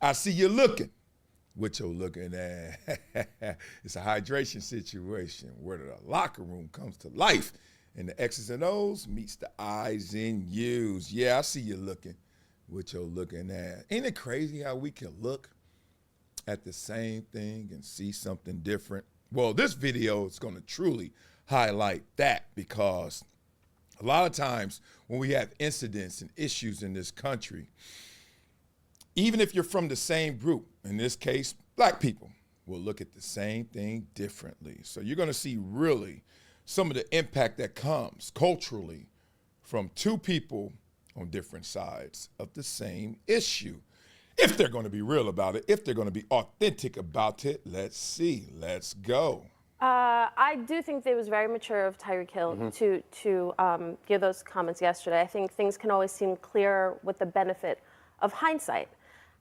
I see you looking. What you looking at? It's a hydration situation where the locker room comes to life and the X's and O's meets the I's and U's. Yeah, I see you looking. What you looking at? Ain't it crazy how we can look at the same thing and see something different? Well, this video is going to truly highlight that, because a lot of times when we have incidents and issues in this country, even if you're from the same group, in this case, black people, will look at the same thing differently. So you're going to see really some of the impact that comes culturally from two people on different sides of the same issue. If they're going to be real about it, if they're going to be authentic about it, let's see. Let's go. I do think it was very mature of Tyreek Hill to give those comments yesterday. I think things can always seem clearer with the benefit of hindsight.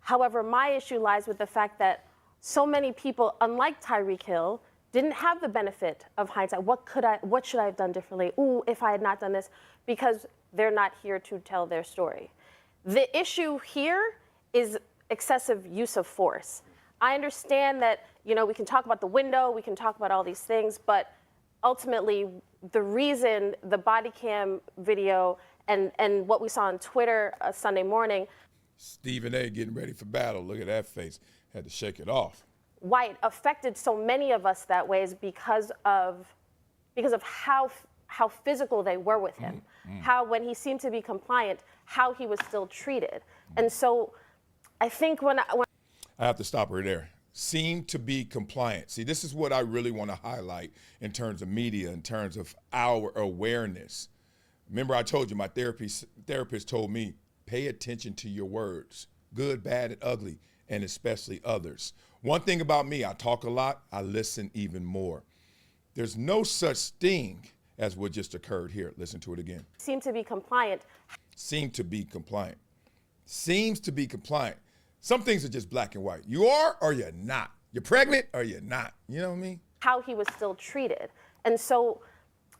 However, my issue lies with the fact that so many people, unlike Tyreek Hill, didn't have the benefit of hindsight. What should I have done differently? Ooh, if I had not done this, because they're not here to tell their story. The issue here is excessive use of force. I understand that, you know, we can talk about the window, we can talk about all these things, but ultimately the reason the body cam video and what we saw on Twitter Sunday morning. Stephen A. getting ready for battle. Look at that face. Had to shake it off. Why it affected so many of us that way is because of how physical they were with him. How when he seemed to be compliant, how he was still treated. And so I think when I have to stop right there. Seem to be compliant. See, this is what I really want to highlight in terms of media, in terms of our awareness. Remember, I told you my therapist told me, pay attention to your words, good, bad, and ugly, and especially others. One thing about me, I talk a lot, I listen even more. There's no such thing as what just occurred here. Listen to it again. Seem to be compliant. Seem to be compliant. Seems to be compliant. Some things are just black and white. You are or you're not. You're pregnant or you're not. You know what I mean? How he was still treated. And so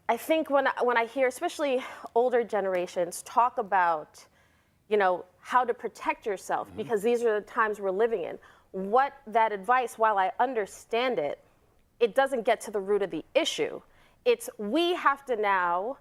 I think when I hear especially older generations talk about, you know, how to protect yourself, because these are the times we're living in, what that advice, while I understand it, it doesn't get to the root of the issue. It's we have to now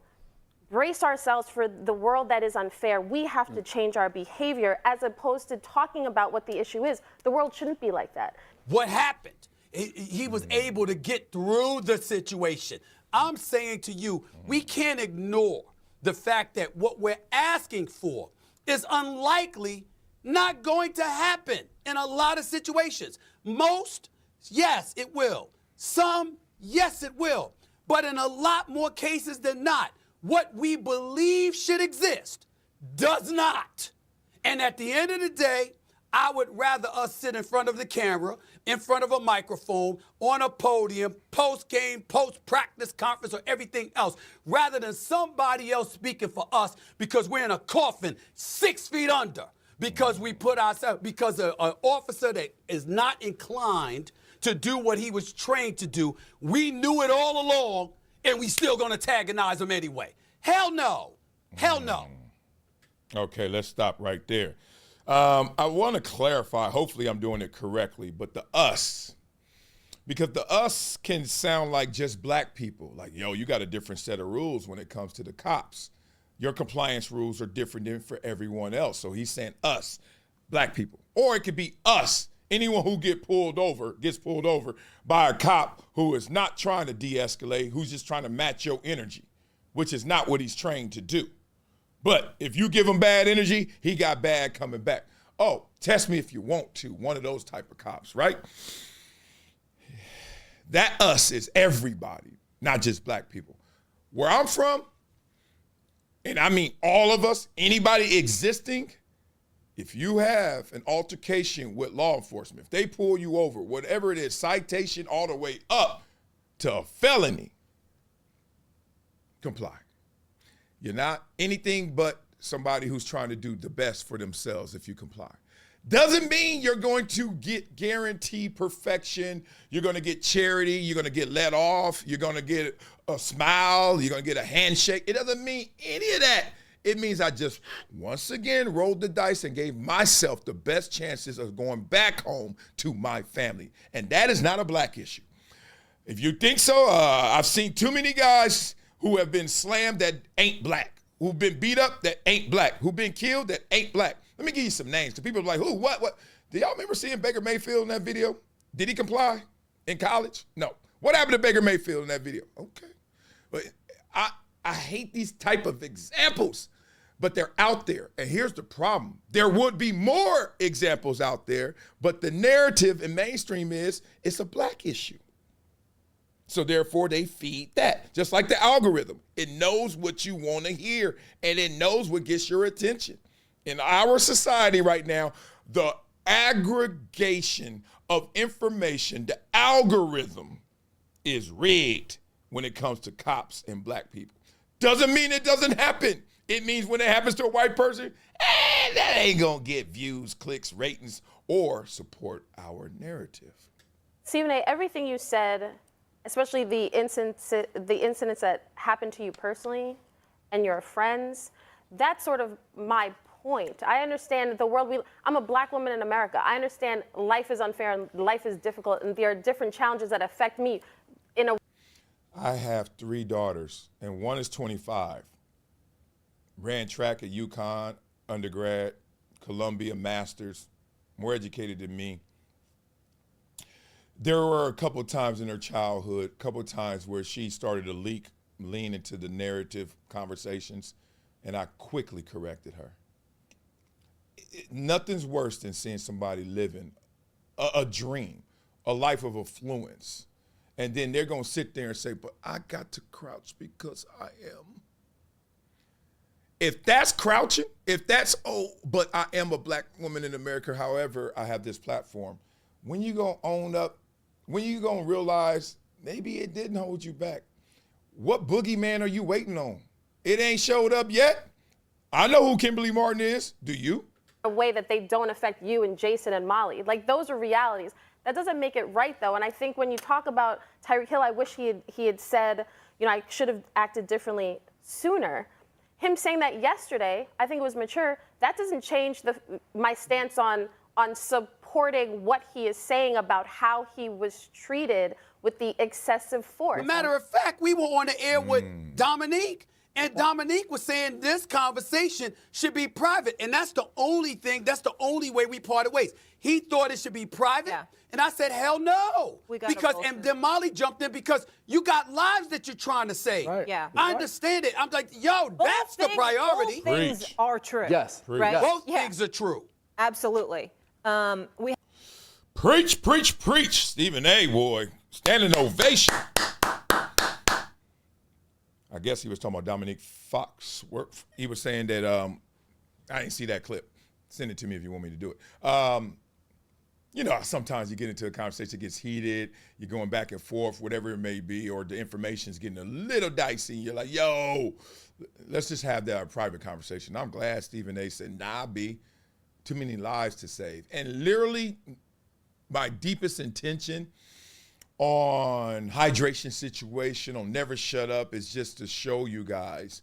brace ourselves for the world that is unfair. We have to change our behavior as opposed to talking about what the issue is. The world shouldn't be like that. What happened? He was able to get through the situation. I'm saying to you, we can't ignore the fact that what we're asking for is unlikely not going to happen in a lot of situations. Most, yes, it will. Some, yes, it will. But in a lot more cases than not, what we believe should exist does not. And at the end of the day, I would rather us sit in front of the camera, in front of a microphone, on a podium, post-game, post-practice conference, or everything else, rather than somebody else speaking for us because we're in a coffin 6 feet under, because we put ourselves, because an officer that is not inclined to do what he was trained to do, we knew it all along, and we still gonna antagonize him anyway. Hell no. Hell no. Okay, let's stop right there. I want to clarify, hopefully I'm doing it correctly, but the us, because the us can sound like just black people. Like, yo, you got a different set of rules when it comes to the cops. Your compliance rules are different than for everyone else. So he's saying us, black people. Or it could be us, anyone who gets pulled over by a cop who is not trying to de-escalate, who's just trying to match your energy, which is not what he's trained to do. But if you give him bad energy, he got bad coming back. Oh, test me if you want to. One of those type of cops, right? That us is everybody, not just black people. Where I'm from, and I mean all of us, anybody existing, if you have an altercation with law enforcement, if they pull you over, whatever it is, citation all the way up to a felony, comply. You're not anything but somebody who's trying to do the best for themselves if you comply. Doesn't mean you're going to get guaranteed perfection. You're going to get charity. You're going to get let off. You're going to get a smile. You're going to get a handshake. It doesn't mean any of that It means I just, once again, rolled the dice and gave myself the best chances of going back home to my family. And that is not a black issue. If you think so, I've seen too many guys who have been slammed that ain't black, who've been beat up that ain't black, who've been killed that ain't black. Let me give you some names. Because people are like, who, what? Do y'all remember seeing Baker Mayfield in that video? Did he comply in college? No. What happened to Baker Mayfield in that video? Okay. But I hate these type of examples, but they're out there. And here's the problem. There would be more examples out there, but the narrative in mainstream is it's a black issue. So therefore, they feed that. Just like the algorithm. It knows what you want to hear, and it knows what gets your attention. In our society right now, the aggregation of information, the algorithm is rigged when it comes to cops and black people. Doesn't mean it doesn't happen. It means when it happens to a white person, that ain't gonna get views, clicks, ratings, or support our narrative. Stephen A., everything you said, especially the incidents that happened to you personally and your friends, that's sort of my point. I understand the world I'm a black woman in America. I understand life is unfair and life is difficult, and there are different challenges that affect me in a. I have 3 daughters, and one is 25. Ran track at UConn, undergrad, Columbia, masters, more educated than me. There were a couple of times in her childhood, a couple of times where she started to lean into the narrative conversations, and I quickly corrected her. Nothing's worse than seeing somebody living a dream, a life of affluence. And then they're going to sit there and say, but I got to crouch because I am. If that's crouching, if that's, but I am a black woman in America, however, I have this platform, when you going to own up, when you going to realize maybe it didn't hold you back? What boogeyman are you waiting on? It ain't showed up yet. I know who Kimberley Martin is. Do you? A way that they don't affect you and Jason and Molly. Like, those are realities. That doesn't make it right, though. And I think when you talk about Tyreek Hill, I wish he had said, I should have acted differently sooner. Him saying that yesterday, I think it was mature. That doesn't change my stance on supporting what he is saying about how he was treated with the excessive force. Matter of fact, we were on the air with Dominique. And Dominique was saying this conversation should be private. And that's the only way we parted ways. He thought it should be private. Yeah. And I said, hell no. And then Molly jumped in because you got lives that you're trying to save. Right. Yeah. I understand it. I'm like, that's the priority. Both things are true. Yes. Right? Yes. Both things are true. Absolutely. Preach, Stephen A., boy. Standing ovation. I guess he was talking about Dominique Fox. He was saying that, I didn't see that clip. Send it to me if you want me to do it. Sometimes you get into a conversation, it gets heated, you're going back and forth, whatever it may be, or the information's getting a little dicey, and you're like, let's just have that private conversation. I'm glad Stephen A. said, nah, B, too many lives to save. And literally, my deepest intention on hydration situation, on Never Shut Up, is just to show you guys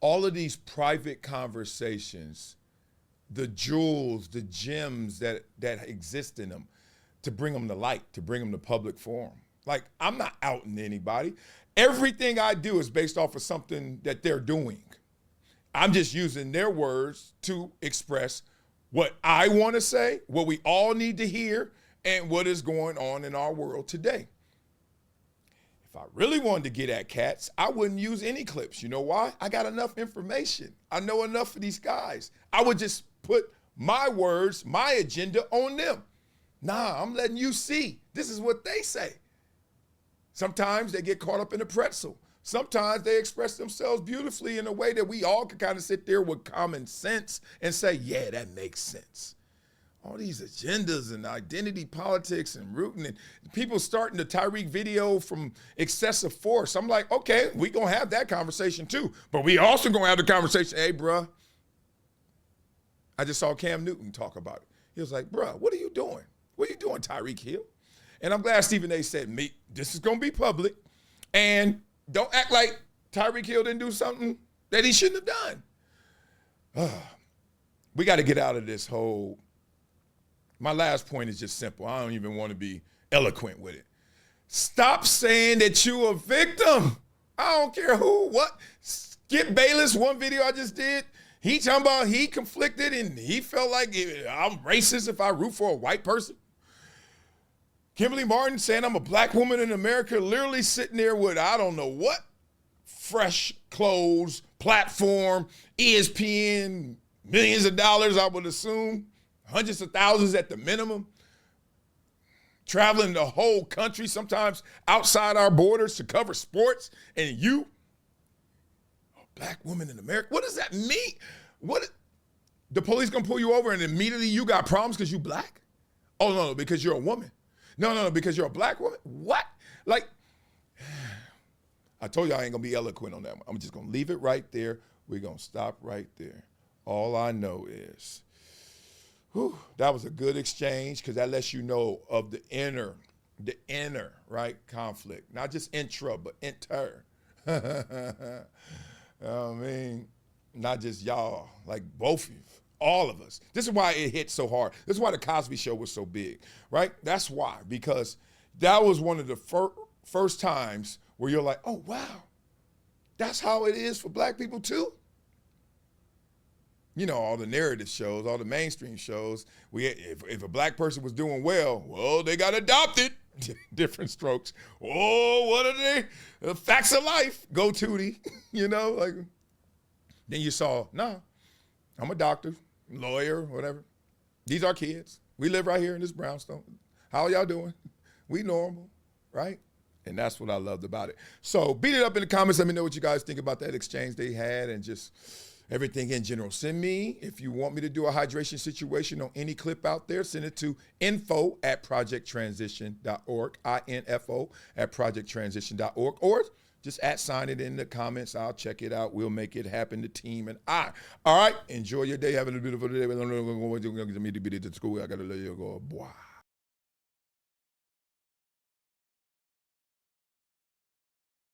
all of these private conversations, the jewels, the gems that exist in them, to bring them to light, to bring them to public forum. Like, I'm not outing anybody. Everything I do is based off of something that they're doing. I'm just using their words to express what I want to say, what we all need to hear, and what is going on in our world today. If I really wanted to get at cats, I wouldn't use any clips. You know why? I got enough information. I know enough of these guys. I would just put my words, my agenda on them. Nah, I'm letting you see. This is what they say. Sometimes they get caught up in a pretzel. Sometimes they express themselves beautifully in a way that we all can kind of sit there with common sense and say, yeah, that makes sense. All these agendas and identity politics and rooting, and people starting the Tyreek video from excessive force. I'm like, okay, we gonna have that conversation too, but we also gonna have the conversation, hey, bruh, I just saw Cam Newton talk about it. He was like, bruh, what are you doing? What are you doing, Tyreek Hill? And I'm glad Stephen A. said, this is gonna be public, and don't act like Tyreek Hill didn't do something that he shouldn't have done. we got to get out of this whole, my last point is just simple. I don't even want to be eloquent with it. Stop saying that you a victim. I don't care who, what. Skip Bayless, one video I just did, he talking about he conflicted and he felt like I'm racist if I root for a white person. Kimberley Martin saying I'm a black woman in America, literally sitting there with I don't know what, fresh clothes, platform, ESPN, millions of dollars I would assume, hundreds of thousands at the minimum. Traveling the whole country, sometimes outside our borders to cover sports, and you, a black woman in America, what does that mean? What? The police gonna pull you over and immediately you got problems because you black? Oh, no, because you're a woman. No, because you're a black woman? What? Like, I told you I ain't gonna be eloquent on that one. I'm just gonna leave it right there. We're gonna stop right there. All I know is, that was a good exchange because that lets you know of the inner, right, conflict. Not just intra, but inter. I mean, not just y'all, like both of you, all of us. This is why it hit so hard. This is why the Cosby Show was so big, right? That's why, because that was one of the first times where you're like, oh, wow, that's how it is for black people too? You know, all the narrative shows, all the mainstream shows, if a black person was doing well, they got adopted. Different strokes. Oh, what are they? The facts of life. Go Tootie. You know, like, then you saw, no, I'm a doctor, lawyer, whatever. These are kids. We live right here in this brownstone. How are y'all doing? We normal, right? And that's what I loved about it. So beat it up in the comments. Let me know what you guys think about that exchange they had and just everything in general. Send me, if you want me to do a hydration situation on any clip out there, send it to info@projecttransition.org, info@projecttransition.org, or just @sign it in the comments. I'll check it out. We'll make it happen, the team and I. All right, enjoy your day. Have a beautiful day. I got to let you go, boy.